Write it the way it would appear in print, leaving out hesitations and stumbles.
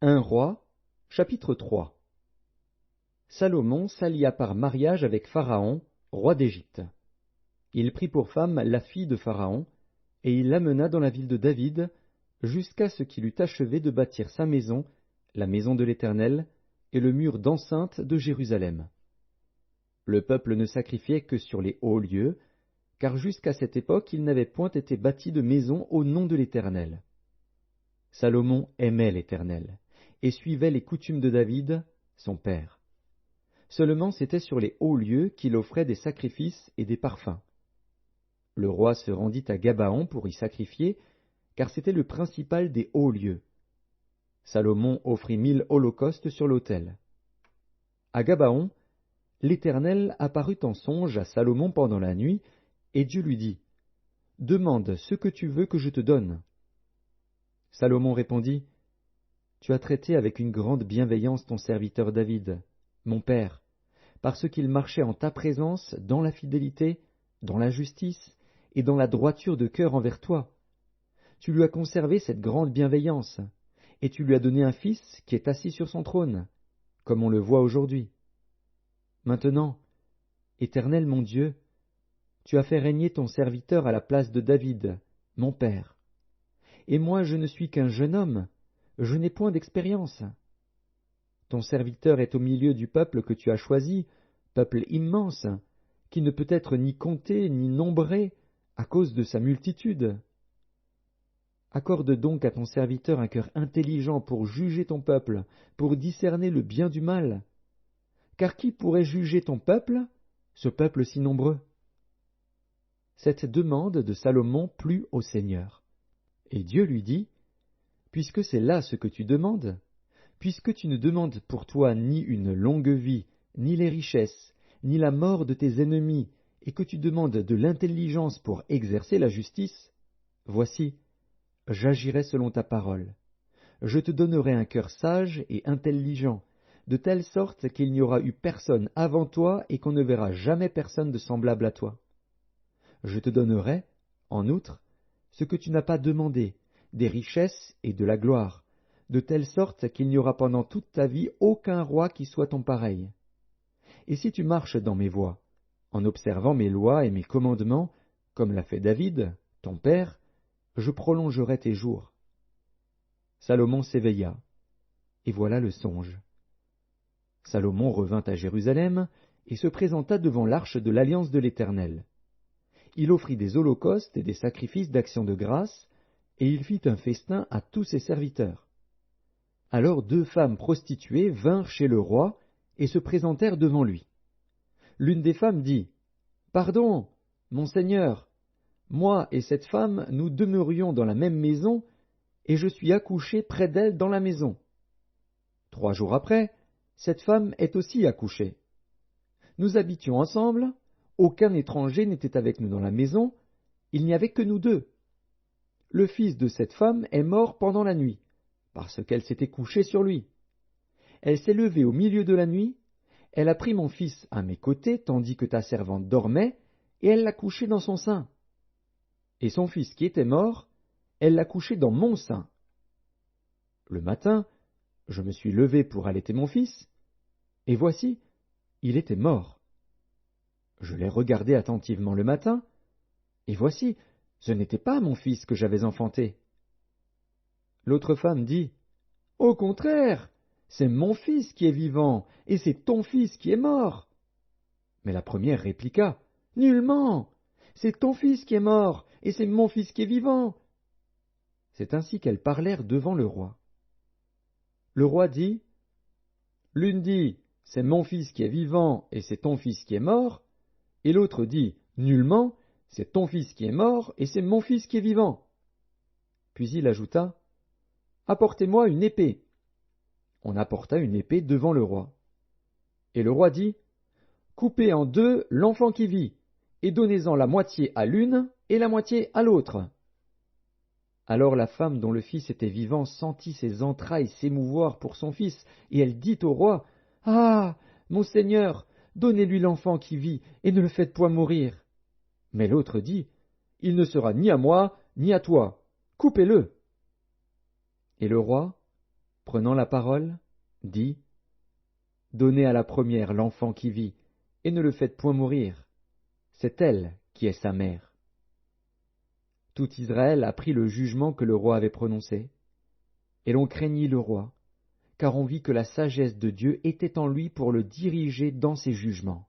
1 Roi, chapitre 3. Salomon s'allia par mariage avec Pharaon, roi d'Égypte. Il prit pour femme la fille de Pharaon, et il l'amena dans la ville de David, jusqu'à ce qu'il eût achevé de bâtir sa maison, la maison de l'Éternel, et le mur d'enceinte de Jérusalem. Le peuple ne sacrifiait que sur les hauts lieux, car jusqu'à cette époque il n'avait point été bâti de maison au nom de l'Éternel. Salomon aimait l'Éternel, et suivait les coutumes de David, son père. Seulement c'était sur les hauts lieux qu'il offrait des sacrifices et des parfums. Le roi se rendit à Gabaon pour y sacrifier, car c'était le principal des hauts lieux. Salomon offrit 1000 holocaustes sur l'autel. À Gabaon, l'Éternel apparut en songe à Salomon pendant la nuit, et Dieu lui dit, « Demande ce que tu veux que je te donne. » Salomon répondit, « Tu as traité avec une grande bienveillance ton serviteur David, mon père, parce qu'il marchait en ta présence dans la fidélité, dans la justice et dans la droiture de cœur envers toi. Tu lui as conservé cette grande bienveillance, et tu lui as donné un fils qui est assis sur son trône, comme on le voit aujourd'hui. Maintenant, Éternel mon Dieu, tu as fait régner ton serviteur à la place de David, mon père. Et moi je ne suis qu'un jeune homme, je n'ai point d'expérience. Ton serviteur est au milieu du peuple que tu as choisi, peuple immense, qui ne peut être ni compté ni nombré à cause de sa multitude. Accorde donc à ton serviteur un cœur intelligent pour juger ton peuple, pour discerner le bien du mal. Car qui pourrait juger ton peuple, ce peuple si nombreux? Cette demande de Salomon plut au Seigneur. Et Dieu lui dit, « Puisque c'est là ce que tu demandes, puisque tu ne demandes pour toi ni une longue vie, ni les richesses, ni la mort de tes ennemis, et que tu demandes de l'intelligence pour exercer la justice, voici, j'agirai selon ta parole. Je te donnerai un cœur sage et intelligent, de telle sorte qu'il n'y aura eu personne avant toi et qu'on ne verra jamais personne de semblable à toi. Je te donnerai, en outre, ce que tu n'as pas demandé, des richesses et de la gloire, de telle sorte qu'il n'y aura pendant toute ta vie aucun roi qui soit ton pareil. Et si tu marches dans mes voies, en observant mes lois et mes commandements, comme l'a fait David, ton père, je prolongerai tes jours. » Salomon s'éveilla, et voilà le songe. Salomon revint à Jérusalem et se présenta devant l'arche de l'alliance de l'Éternel. Il offrit des holocaustes et des sacrifices d'action de grâce, et il fit un festin à tous ses serviteurs. Alors 2 femmes prostituées vinrent chez le roi et se présentèrent devant lui. L'une des femmes dit, « Pardon, mon seigneur, moi et cette femme, nous demeurions dans la même maison, et je suis accouchée près d'elle dans la maison. 3 jours après, cette femme est aussi accouchée. Nous habitions ensemble, aucun étranger n'était avec nous dans la maison, il n'y avait que nous 2. Le fils de cette femme est mort pendant la nuit, parce qu'elle s'était couchée sur lui. Elle s'est levée au milieu de la nuit, elle a pris mon fils à mes côtés tandis que ta servante dormait, et elle l'a couché dans son sein. Et son fils qui était mort, elle l'a couché dans mon sein. Le matin, je me suis levé pour allaiter mon fils, et voici, il était mort. Je l'ai regardé attentivement le matin, et voici, ce n'était pas mon fils que j'avais enfanté. L'autre femme dit, « Au contraire, c'est mon fils qui est vivant, et c'est ton fils qui est mort. » Mais la première répliqua, « Nullement, c'est ton fils qui est mort, et c'est mon fils qui est vivant. » C'est ainsi qu'elles parlèrent devant le roi. Le roi dit, « L'une dit, c'est mon fils qui est vivant, et c'est ton fils qui est mort, et l'autre dit, nullement, c'est ton fils qui est mort, et c'est mon fils qui est vivant. » Puis il ajouta, « Apportez-moi une épée. » On apporta une épée devant le roi. Et le roi dit, « Coupez en 2 l'enfant qui vit, et donnez-en la moitié à l'une et la moitié à l'autre. » Alors la femme dont le fils était vivant sentit ses entrailles s'émouvoir pour son fils, et elle dit au roi, « Ah, mon seigneur, donnez-lui l'enfant qui vit, et ne le faites point mourir. » Mais l'autre dit, « Il ne sera ni à moi, ni à toi. Coupez-le. » Et le roi, prenant la parole, dit: Donnez à la première l'enfant qui vit, et ne le faites point mourir. C'est elle qui est sa mère. Tout Israël apprit le jugement que le roi avait prononcé, et l'on craignit le roi, car on vit que la sagesse de Dieu était en lui pour le diriger dans ses jugements.